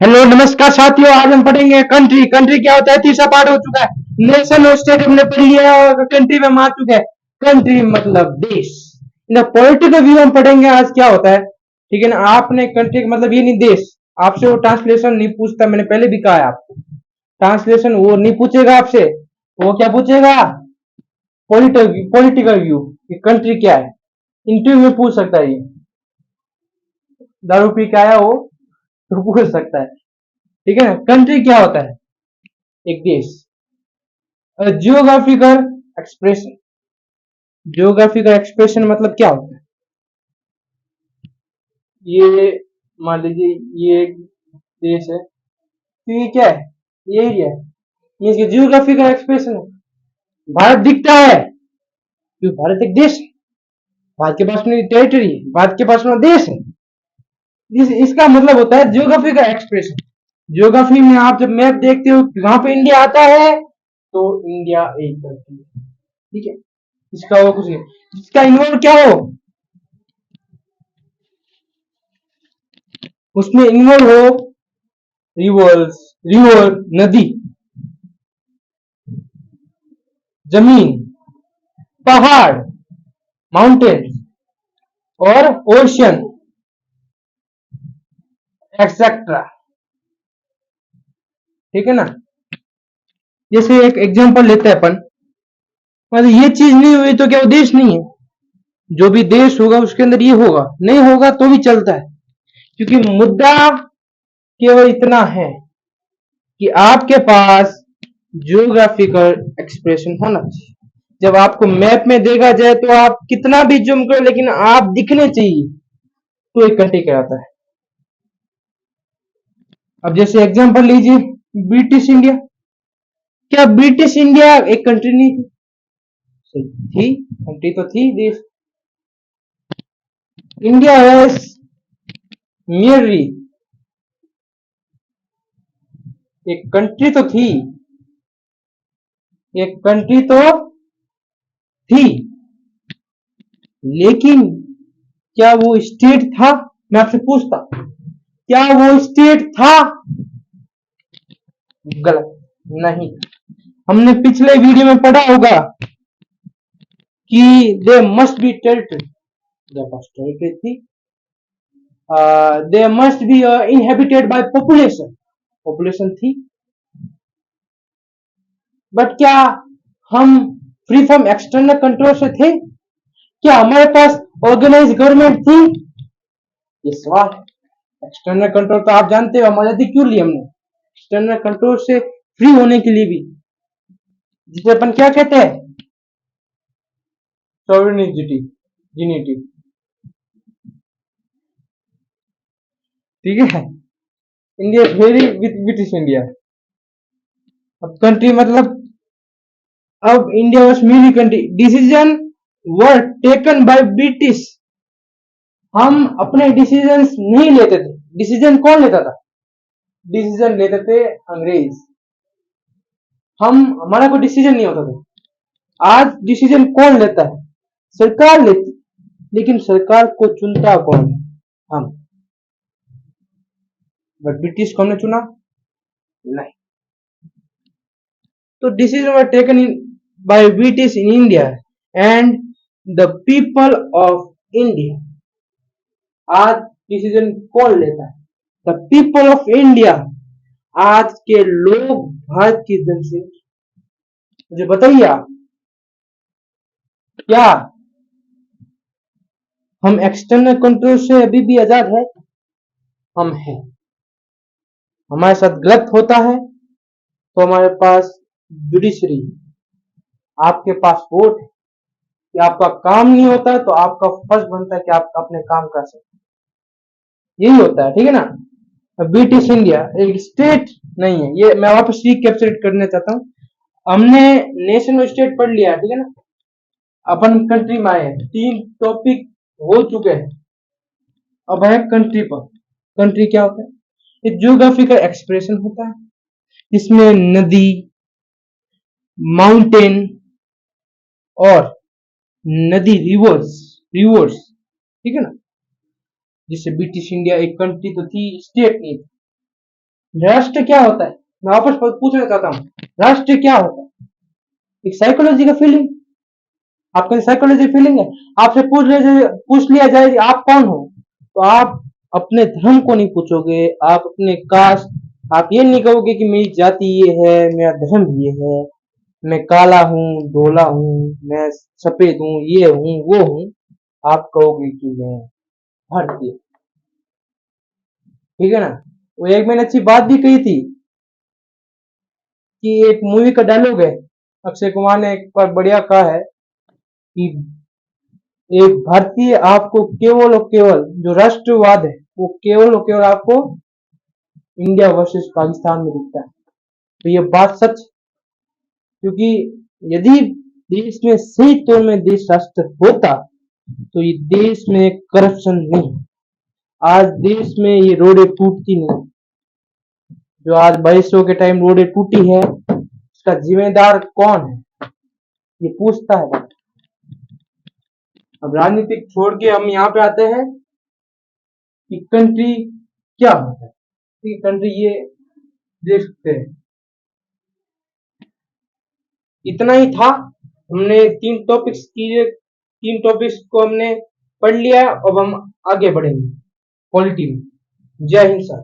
Hello नमस्कार साथियों, आज हम पढ़ेंगे कंट्री। कंट्री क्या होता है, तीसरा पार्ट हो चुका है। नेशन और स्टेट हमने पढ़ लिया और कंट्री में हम आ चुके हैं। कंट्री मतलब देश। इन पॉलिटिकल व्यू हम पढ़ेंगे आज क्या होता है। ठीक है ना, आपने कंट्री का मतलब ये नहीं देश। आपसे वो ट्रांसलेशन नहीं पूछता, मैंने पहले भी कहा है आपको। ट्रांसलेशन वो नहीं पूछेगा आपसे। वो क्या पूछेगा, पॉलिटिकल व्यू कि कंट्री क्या है। इंटरव्यू में पूछ सकता है, ये दारू पी के आया हो तो पूछ सकता है। ठीक है ना, कंट्री क्या होता है, एक देश। Geographical expression. जियोग्राफिकल एक्सप्रेशन मतलब क्या होता है, ये मान लीजिए ये एक देश है, तो ये क्या है, ये एरिया है, ये इसकी जियोग्राफिकल एक्सप्रेशन है। भारत दिखता है क्योंकि भारत एक देश है। भारत के पास में टेरिटरी है, भारत के पास में देश है। इसका मतलब होता है जियोग्राफिकल एक्सप्रेशन। जियोग्राफी में आप जब मैप देखते हो वहां पे इंडिया आता है तो इंडिया एक कंट्री है। ठीक है, इसका वो कुछ नहीं, जिसका इन्वॉल्व क्या हो, उसमें इन्वॉल्व हो रिवर्स, रिवर नदी, जमीन, पहाड़, माउंटेन्स और ओशन एक्सेट्रा। ठीक है ना, जैसे एक एग्जांपल लेते हैं अपन। मतलब ये चीज नहीं हुई तो क्या वो देश नहीं है। जो भी देश होगा उसके अंदर ये होगा, नहीं होगा तो भी चलता है। क्योंकि मुद्दा केवल इतना है कि आपके पास जियोग्राफिकल एक्सप्रेशन होना चाहिए। जब आपको मैप में देखा जाए तो आप कितना भी जूम करो लेकिन आप दिखने चाहिए, तो एक कंट्री कहलाता है। अब जैसे एग्जांपल लीजिए, ब्रिटिश इंडिया। क्या ब्रिटिश इंडिया एक कंट्री नहीं थी? थी, कंट्री तो थी, देश। इंडिया हैज मियरली, एक कंट्री तो थी, एक कंट्री तो थी, लेकिन क्या वो स्टेट था? मैं आपसे पूछता, क्या वो स्टेट था? गलत, नहीं। हमने पिछले वीडियो में पढ़ा होगा कि they must be territory. There पास टेरिटरी थी। They must be inhabited by population. Population थी। बट क्या हम फ्री फ्रॉम एक्सटर्नल कंट्रोल से थे? क्या हमारे पास ऑर्गेनाइज गवर्नमेंट थी? ये सवाल है। एक्सटर्नल कंट्रोल तो आप जानते हो, हम आजादी क्यों ली हमने, एक्सटर्नल कंट्रोल से फ्री होने के लिए भी, जिसे अपन क्या कहते हैं, सॉवरेनिटी, यूनिटी। ठीक है, India very with British India. अब कंट्री मतलब, अब इंडिया वॉज मेरी country, decision were taken by British. हम अपने डिसीजन नहीं लेते थे। डिसीजन कौन लेता था? डिसीजन लेते थे अंग्रेज। हम, हमारा कोई डिसीजन नहीं होता था। आज डिसीजन कौन लेता है? सरकार लेती। लेकिन सरकार को चुनता कौन है? हम। बट ब्रिटिश को हमने चुना नहीं। तो decision were taken in by British in India and the people of India. आज डिसीजन कौन लेता है? The people of India. आज के लोग, भारत की जनसंख्या। मुझे बताइए आप, क्या हम एक्सटर्नल कंट्रोल से अभी भी आजाद है? हम हैं। हमारे साथ गलत होता है तो हमारे पास जुडिशरी, आपके पास वोट है। कि आपका काम नहीं होता है तो आपका फर्ज बनता है कि आप अपने काम कर सकते, यही होता है। ठीक है ना, ब्रिटिश इंडिया एक स्टेट नहीं है। ये मैं वापस कैप्चर करना चाहता हूँ। हमने नेशन और स्टेट पढ़ लिया, ठीक है ना। अपन कंट्री में आए हैं, 3 टॉपिक हो चुके हैं। अब है कंट्री पर। कंट्री क्या होता है? ये ज्योग्राफी का एक्सप्रेशन होता है, जिसमें नदी, माउंटेन और नदी, रिवर्स, रिवर्स, ठीक है ना। जिससे ब्रिटिश इंडिया एक कंट्री तो थी, स्टेट नहीं थी। राष्ट्र क्या होता है? मैं वापस पूछना चाहता हूँ, राष्ट्र क्या होता है? एक साइकोलॉजी का फीलिंग, आपका साइकोलॉजी फीलिंग है। आपसे पूछ लिया जाए कि आप कौन हो, तो आप अपने धर्म को नहीं पूछोगे, आप अपने कास्ट, आप ये नहीं कहोगे कि मेरी जाति ये है, मेरा धर्म ये है, मैं काला हूँ, धोला हूँ, मैं सफेद हूँ, ये हूँ, वो हूँ। आप कहोगे कि मैं भारतीय। ठीक है ना? वो एक मैंने अच्छी बात भी कही थी कि एक मूवी का डायलॉग है, अक्षय कुमार ने एक बार बढ़िया कहा है कि एक भारतीय आपको केवल और केवल जो राष्ट्रवाद है वो केवल और केवल आपको इंडिया वर्सेस पाकिस्तान में दिखता है। तो ये बात सच, क्योंकि यदि देश में सही तौर में देश राष्ट्र होता तो ये देश में करप्शन नहीं, आज देश में ये रोडें टूटती नहीं। जो आज बारिशों के टाइम रोडें टूटी है, इसका जिम्मेदार कौन है, ये पूछता है। अब राजनीतिक छोड़ के हम यहाँ पे आते हैं कि कंट्री क्या होता है। कंट्री ये देखते हैं, इतना ही था। हमने तीन टॉपिक्स को हमने पढ़ लिया। अब हम आगे बढ़ेंगे पॉलिटी में। जय हिंद सर।